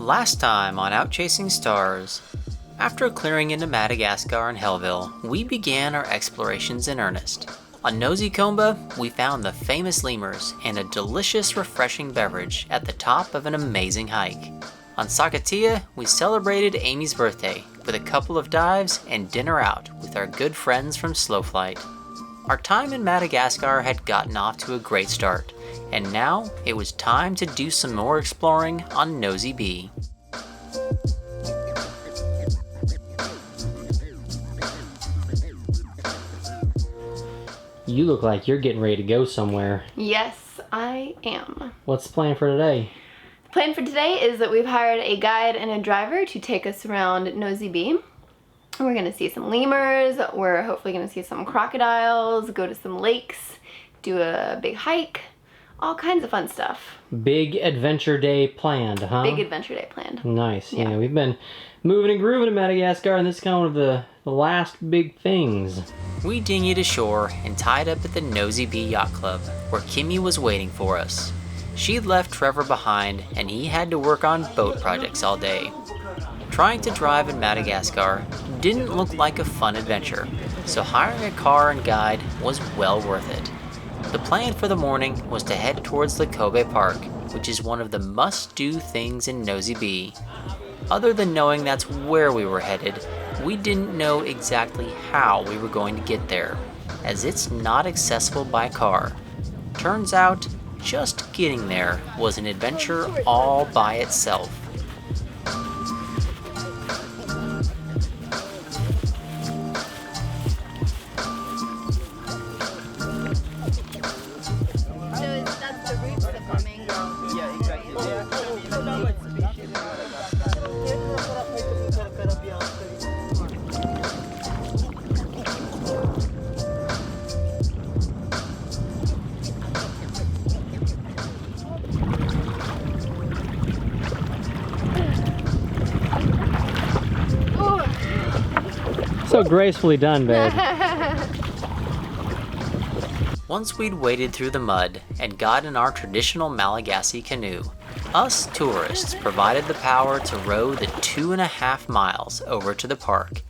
Last time on Out Chasing Stars, after clearing into Madagascar and Hellville, we began our explorations in earnest. On Nosy Be, we found the famous lemurs and a delicious, refreshing beverage at the top of an amazing hike. On Sakatia, we celebrated Amy's birthday with a couple of dives and dinner out with our good friends from Slow Flight. Our time in Madagascar had gotten off to a great start, and now it was time to do some more exploring on Nosy Be. You look like you're getting ready to go somewhere. Yes, I am. What's the plan for today? The plan for today is that we've hired a guide and a driver to take us around Nosy Be. We're going to see some lemurs, we're hopefully going to see some crocodiles, go to some lakes, do a big hike, all kinds of fun stuff. Big adventure day planned, huh? Big adventure day planned. Nice. Yeah, we've been moving and grooving in Madagascar, and this is kind of the last big things. We dinghied ashore and tied up at the Nosy Be Yacht Club, where Kimmy was waiting for us. She'd left Trevor behind, and he had to work on boat projects all day. Trying to drive in Madagascar didn't look like a fun adventure, so hiring a car and guide was well worth it. The plan for the morning was to head towards Lokobe Park, which is one of the must-do things in Nosy Be. Other than knowing that's where we were headed, we didn't know exactly how we were going to get there, as it's not accessible by car. Turns out, just getting there was an adventure all by itself. So gracefully done, babe. Once we'd waded through the mud and got in our traditional Malagasy canoe, us tourists provided the power to row the 2.5 miles over to the park.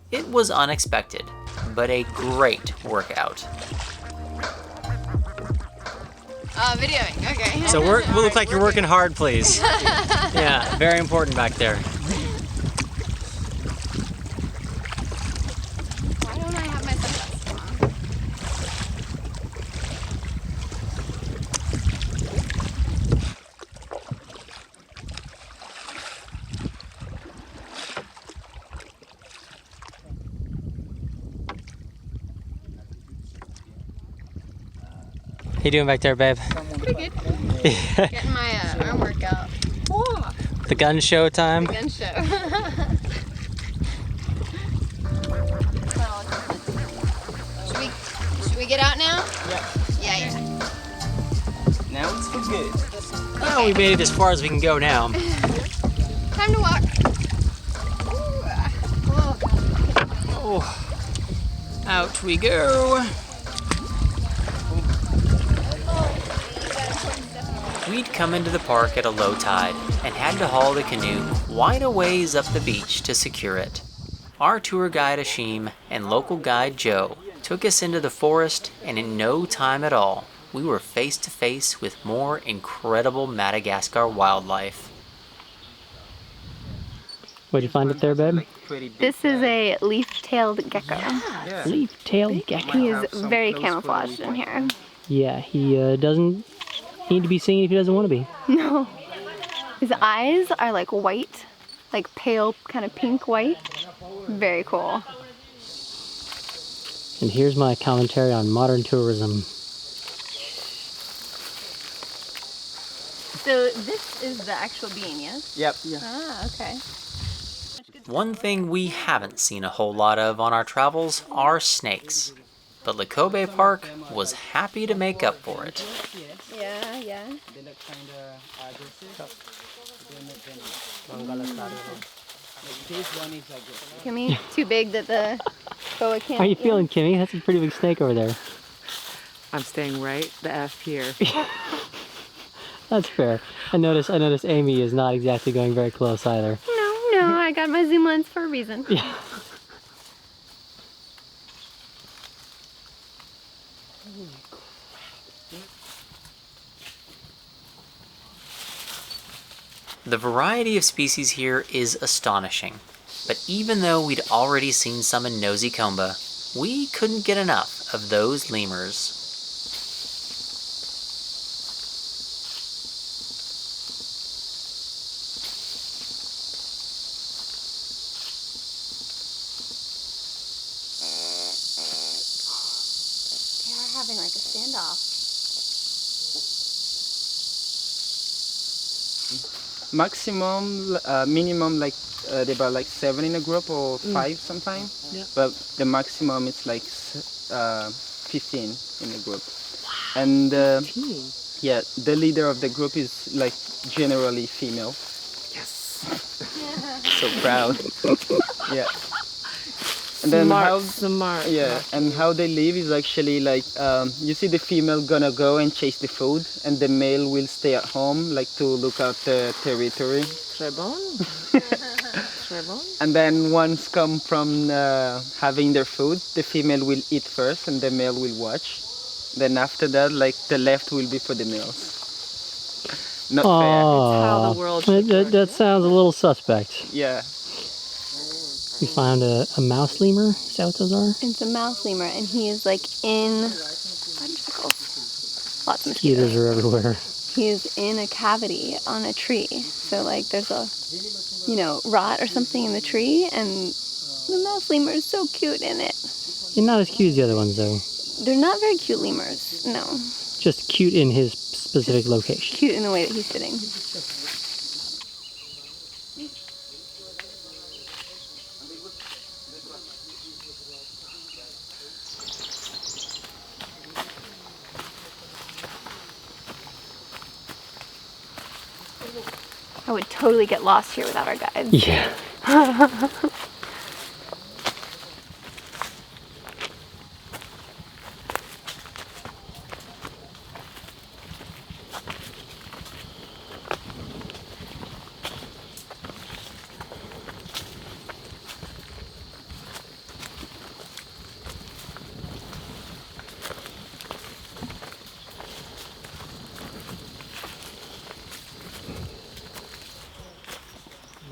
It was unexpected, but a great workout. Videoing, okay. So we'll look like you're working hard, please. Yeah, very important back there. Why don't I have my sunglasses on? How you doing back there, babe? Pretty good. Getting my arm workout. Oh, The gun show time? the gun show. Should we get out now? Yeah. Now it's for good. Well, we made it as far as we can go now. Time to walk. Oh, out we go. We'd come into the park at a low tide and had to haul the canoe quite a ways up the beach to secure it. Our tour guide Ashim and local guide Joe took us into the forest, and in no time at all, we were face to face with more incredible Madagascar wildlife. What'd you find up there, babe? This is a leaf-tailed gecko. Leaf-tailed gecko. He is very camouflaged in here. Yeah, he doesn't need to be seen if he doesn't want to be. No. His eyes are like white, like pale, kind of pink white. Very cool. And here's my commentary on modern tourism. So this is the actual bean, yes? Yep. Ah, okay. One thing we haven't seen a whole lot of on our travels are snakes, but Lokobe Park was happy to make up for it. Yeah, yeah. They look kind of aggressive. This one is aggressive. Kimmy, too big that the boa can't. How are you eat him? feeling, Kimmy? That's a pretty big snake over there. I'm staying right the F here. That's fair. I notice Amy is not exactly going very close either. No, I got my zoom lens for a reason. Yeah. The variety of species here is astonishing, but even though we'd already seen some in Nosy Be, we couldn't get enough of those lemurs. They are having like a standoff. Maximum, minimum, like they're about like 7 in a group or 5 sometimes. Yeah. But the maximum is like 15 in a group. And yeah, the leader of the group is like generally female. Yes. So proud. Yeah. And then Smart. yeah, and how they live is actually like you see the female gonna go and chase the food, and the male will stay at home like to look out the territory. Très bon. Très bon. And then once come from having their food, the female will eat first and the male will watch. Then after that, like the left will be for the males. Not fair. How the world should work. That sounds a little suspect. Yeah. We found a mouse lemur. Is that what those are? It's a mouse lemur, and he is like in bunchicles. Lots of mosquitoes. Mosquitoes are everywhere. He is in a cavity on a tree. So like there's a, rot or something in the tree, and the mouse lemur is so cute in it. You're not as cute as the other ones, though. They're not very cute lemurs, no. Just cute in his specific location. Cute in the way that he's sitting. I would totally get lost here without our guides. Yeah.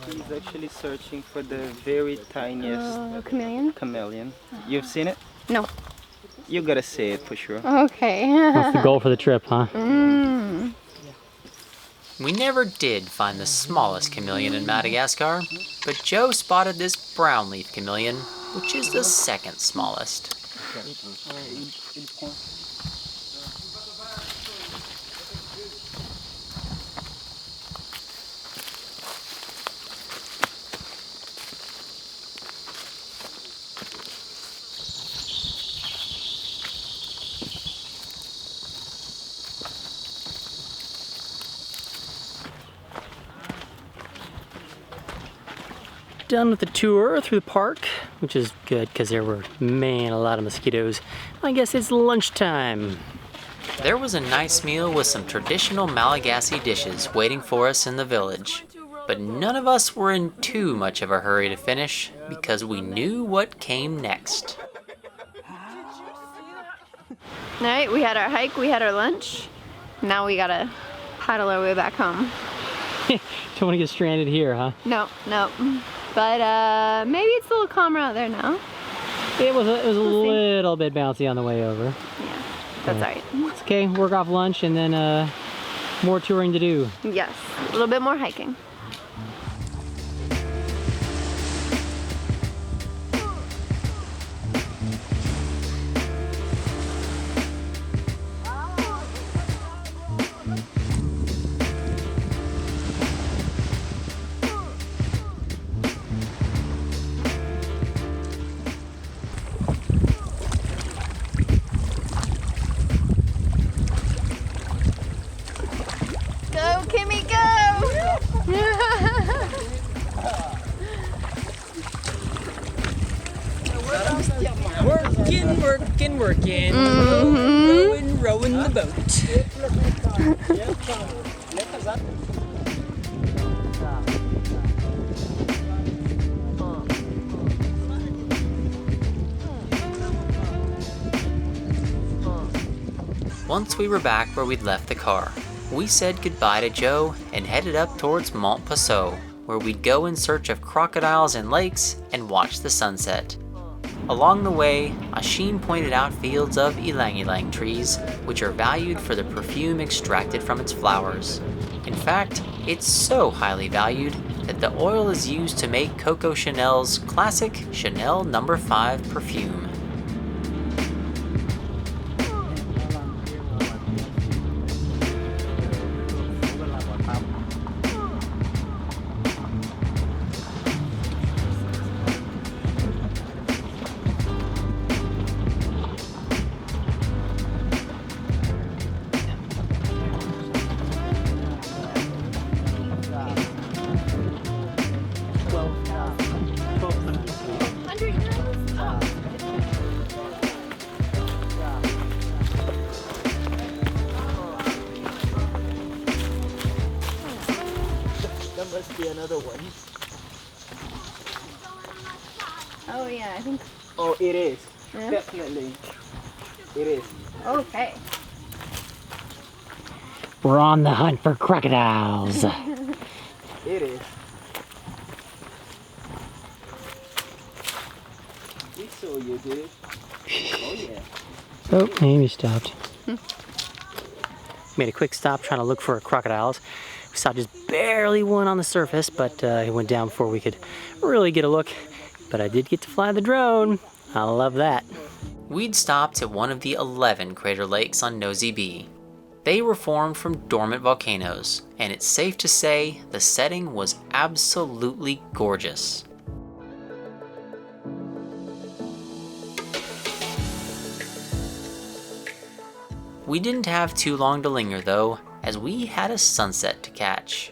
He's actually searching for the very tiniest Chameleon? chameleon. You've seen it? No. You gotta see it for sure. Okay. That's the goal for the trip, huh? We never did find the smallest chameleon in Madagascar, but Joe spotted this brownleaf chameleon, which is the second smallest. Done with the tour through the park, which is good because there were, man, a lot of mosquitoes. I guess it's lunchtime. There was a nice meal with some traditional Malagasy dishes waiting for us in the village, but none of us were in too much of a hurry to finish because we knew what came next. Alright, we had our hike, we had our lunch. Now we gotta paddle our way back home. Don't want to get stranded here, huh? No. But maybe it's a little calmer out there now. It was a little bit bouncy on the way over. Yeah, that's alright. It's okay, work off lunch and then more touring to do. Yes, a little bit more hiking. Go, Kimmy, go! Working. Rowing the boat. Once we were back where we'd left the car, we said goodbye to Joe and headed up towards Mont Passot, where we'd go in search of crocodiles and lakes and watch the sunset. Along the way, Ashim pointed out fields of YLANG-YLANG trees, which are valued for the perfume extracted from its flowers. In fact, it's so highly valued that the oil is used to make Coco Chanel's classic Chanel No. 5 perfume. Must be another one. Oh yeah, I think. Oh, it is. Yeah? Definitely. It is. Okay. We're on the hunt for crocodiles. It is. We saw you, dude. Oh yeah. Oh, Amy stopped. Made a quick stop trying to look for crocodiles. We saw just barely one on the surface, but it went down before we could really get a look. But I did get to fly the drone. I love that. We'd stopped at one of the 11 crater lakes on Nosy Be. They were formed from dormant volcanoes, and it's safe to say the setting was absolutely gorgeous. We didn't have too long to linger though, as we had a sunset to catch.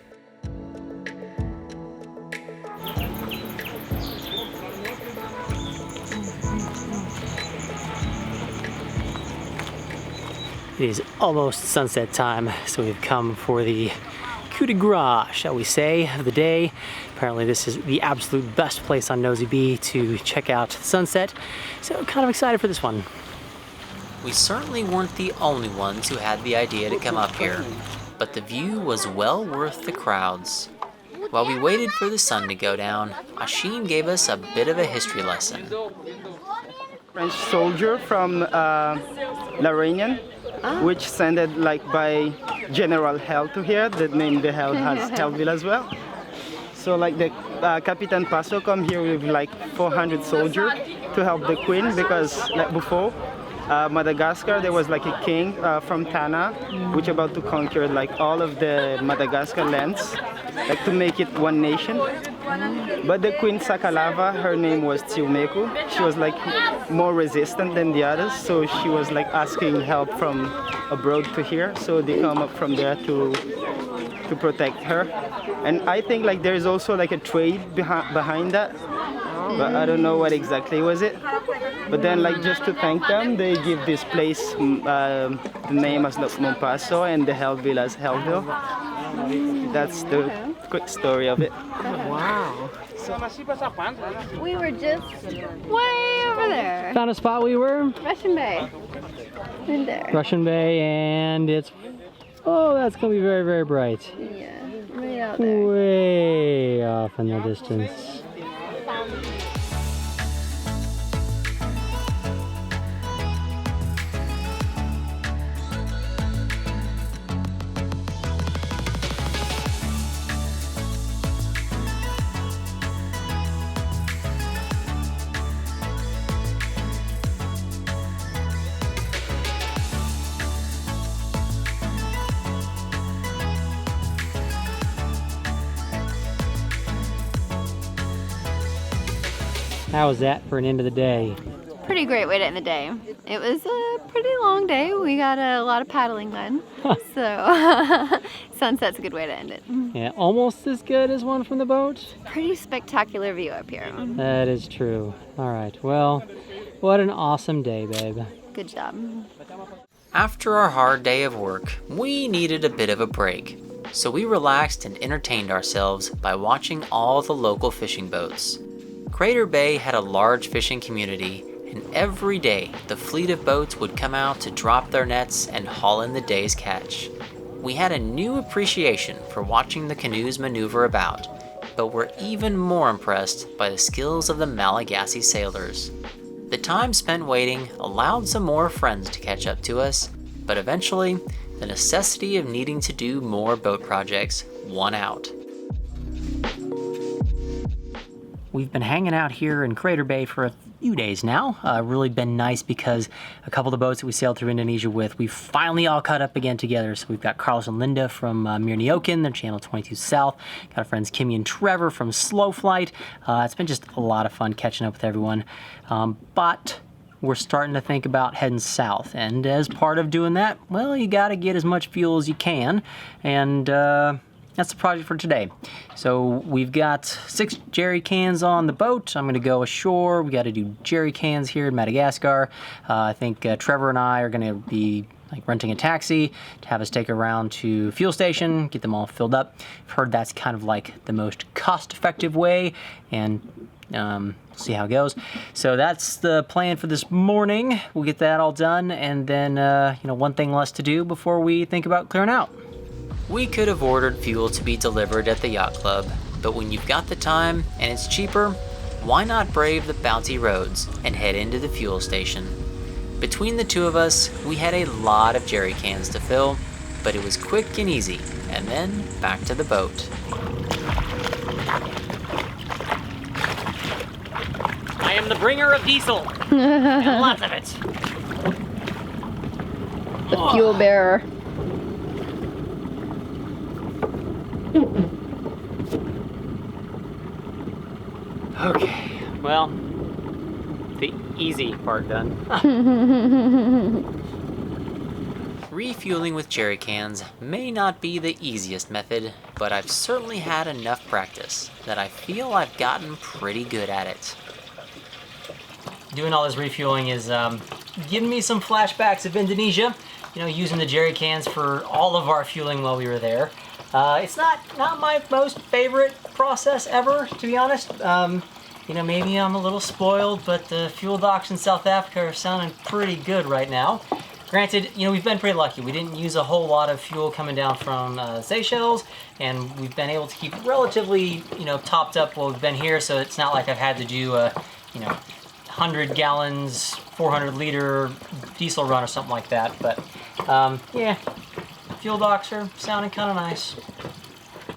It is almost sunset time, so we've come for the coup de grace, shall we say, of the day. Apparently this is the absolute best place on Nosy Be to check out the sunset, so kind of excited for this one. We certainly weren't the only ones who had the idea to come up here, but the view was well worth the crowds. While we waited for the sun to go down, Ashim gave us a bit of a history lesson. French soldier from La Réunion, which sent it like by General Hell to here. The name the Hell has Hellville as well. So like the Captain Passot come here with like 400 soldiers to help the queen, because like before Madagascar there was like a king from Tana which about to conquer like all of the Madagascar lands, like to make it one nation. But the queen Sakalava, her name was Tsiumeku, she was like more resistant than the others, so she was like asking help from abroad to here, so they come up from there to protect her. And I think like there's also like a trade behind that, but I don't know what exactly was it. But then like just to thank them, they give this place the name as Mont Passot and the Hellville as Hellville. That's the quick story of it. Wow. We were just way over there. Found a spot we were? Russian Bay. In there. Russian Bay, and it's, oh, that's gonna be very, very bright. Yeah, way out there. Way off in the distance. How was that for an end of the day? Pretty great way to end the day. It was a pretty long day. We got a lot of paddling done. So sunset's a good way to end it. Yeah, almost as good as one from the boat. Pretty spectacular view up here. That is true. All right, well, what an awesome day, babe. Good job. After our hard day of work, we needed a bit of a break. So we relaxed and entertained ourselves by watching all the local fishing boats. Crater Bay had a large fishing community, and every day the fleet of boats would come out to drop their nets and haul in the day's catch. We had a new appreciation for watching the canoes maneuver about, but were even more impressed by the skills of the Malagasy sailors. The time spent waiting allowed some more friends to catch up to us, but eventually, the necessity of needing to do more boat projects won out. We've been hanging out here in Crater Bay for a few days now. Really been nice because a couple of the boats that we sailed through Indonesia with, we finally all caught up again together. So we've got Carlos and Linda from Mirniokin, they're Channel 22 South. Got our friends Kimmy and Trevor from Slow Flight. It's been just a lot of fun catching up with everyone. But we're starting to think about heading south. And as part of doing that, well, you gotta get as much fuel as you can. And that's the project for today. So we've got 6 jerry cans on the boat. I'm gonna go ashore. We gotta do jerry cans here in Madagascar. I think Trevor and I are gonna be like renting a taxi to have us take around to fuel station, get them all filled up. I've heard that's kind of like the most cost-effective way, and see how it goes. So that's the plan for this morning. We'll get that all done, and then one thing less to do before we think about clearing out. We could have ordered fuel to be delivered at the yacht club, but when you've got the time and it's cheaper, why not brave the bouncy roads and head into the fuel station? Between the two of us, we had a lot of jerry cans to fill, but it was quick and easy, and then back to the boat. I am the bringer of diesel, and lots of it. The fuel bearer. Okay, well, the easy part done. Refueling with jerry cans may not be the easiest method, but I've certainly had enough practice that I feel I've gotten pretty good at it. Doing all this refueling is giving me some flashbacks of Indonesia, using the jerry cans for all of our fueling while we were there. It's not my most favorite process ever, to be honest. Maybe I'm a little spoiled, but the fuel docks in South Africa are sounding pretty good right now. Granted, we've been pretty lucky. We didn't use a whole lot of fuel coming down from Seychelles, and we've been able to keep relatively, topped up while we've been here, so it's not like I've had to do a, 100 gallons, 400 liter diesel run or something like that, but yeah, fuel docks are sounding kind of nice.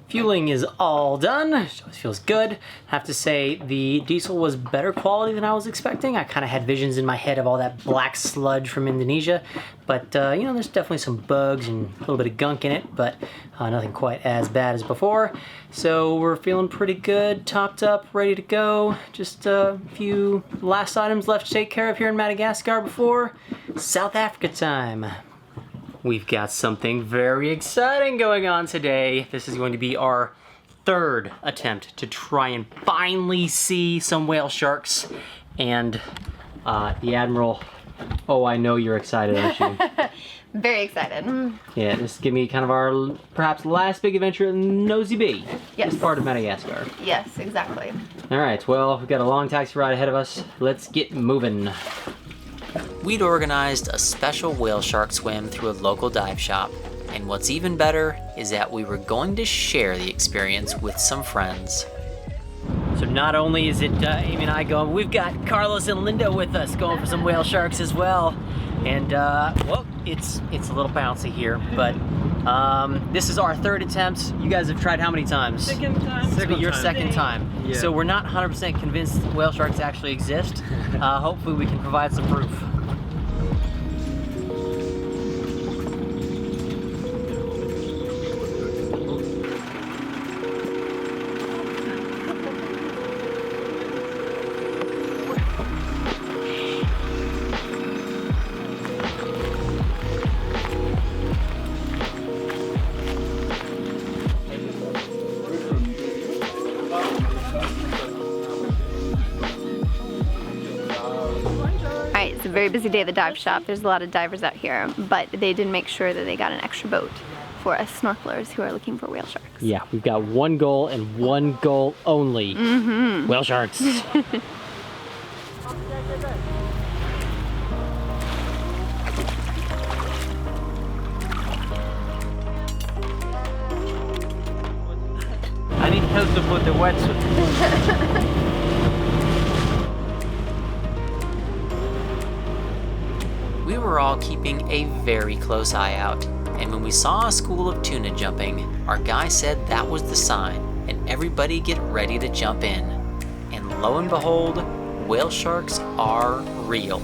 Fueling is all done. It always feels good. I have to say the diesel was better quality than I was expecting. I kind of had visions in my head of all that black sludge from Indonesia, but there's definitely some bugs and a little bit of gunk in it, but nothing quite as bad as before. So we're feeling pretty good, topped up, ready to go. Just a few last items left to take care of here in Madagascar before South Africa time. We've got something very exciting going on today. This is going to be our 3rd attempt to try and finally see some whale sharks. And the Admiral, oh, I know you're excited, aren't you? Very excited. Yeah, this is gonna be kind of our perhaps last big adventure in Nosy Be. Yes. As part of Madagascar. Yes, exactly. All right, well, we've got a long taxi ride ahead of us. Let's get moving. We'd organized a special whale shark swim through a local dive shop, and what's even better is that we were going to share the experience with some friends. So not only is it Amy and I going, we've got Carlos and Linda with us going for some whale sharks as well. And well, it's a little bouncy here, but this is our 3rd attempt. You guys have tried how many times? Second time. This will be your second time. Yeah. So we're not 100% convinced whale sharks actually exist. Hopefully we can provide some proof. Very busy day at the dive shop. There's a lot of divers out here, but they did make sure that they got an extra boat for us snorkelers who are looking for whale sharks. Yeah, we've got one goal and one goal only. Whale sharks. I need help to put the wetsuit. We were all keeping a very close eye out, and when we saw a school of tuna jumping, our guy said that was the sign, and everybody get ready to jump in. And lo and behold, whale sharks are real.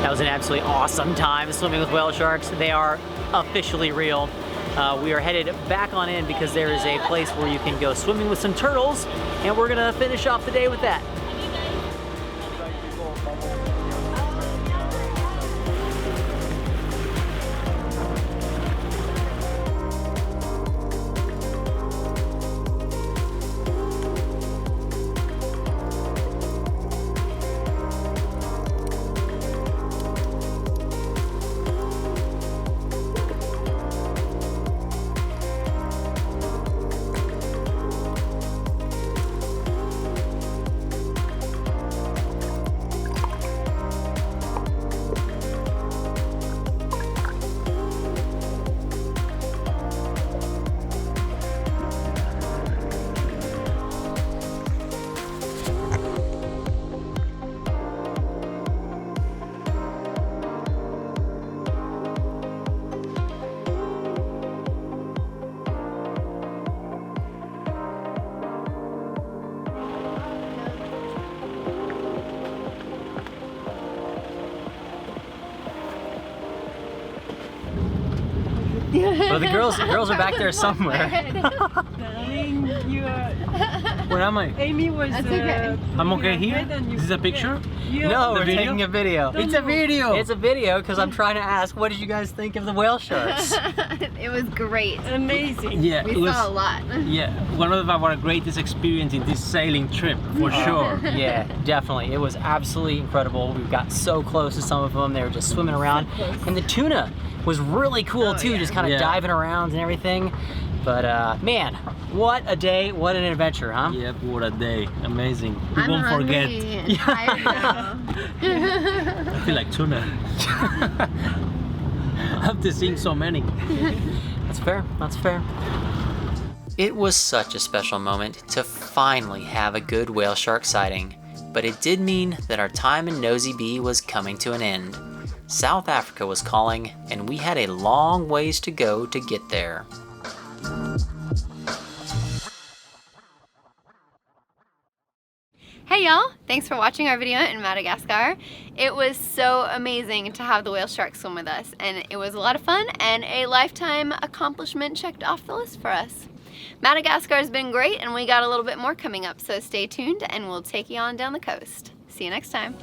That was an absolutely awesome time swimming with whale sharks. They are officially real. We are headed back on in because there is a place where you can go swimming with some turtles, and we're gonna finish off the day with that. Well, the girls are back there somewhere. Where am I? Amy was. That's okay. I'm okay here? This is a picture? No, we're video? taking a video. It's a video! It's a video because I'm trying to ask, what did you guys think of the whale sharks? It was great. Amazing. Yeah, We it was, saw a lot. yeah, one of our greatest experience in this sailing trip, for sure. Yeah, definitely. It was absolutely incredible. We got so close to some of them. They were just swimming around. And the tuna was really cool too, just kind of diving around and everything. But man, what a day, what an adventure, huh? Yep, what a day. Amazing. We I'm won't forget. hungry and tired now. I feel like tuna. After seeing so many. That's fair, that's fair. It was such a special moment to finally have a good whale shark sighting, but it did mean that our time in Nosy Be was coming to an end. South Africa was calling, and we had a long ways to go to get there. Hey y'all, thanks for watching our video in Madagascar. It was so amazing to have the whale shark swim with us, and it was a lot of fun and a lifetime accomplishment checked off the list for us. Madagascar has been great, and we got a little bit more coming up, so stay tuned and we'll take you on down the coast. See you next time.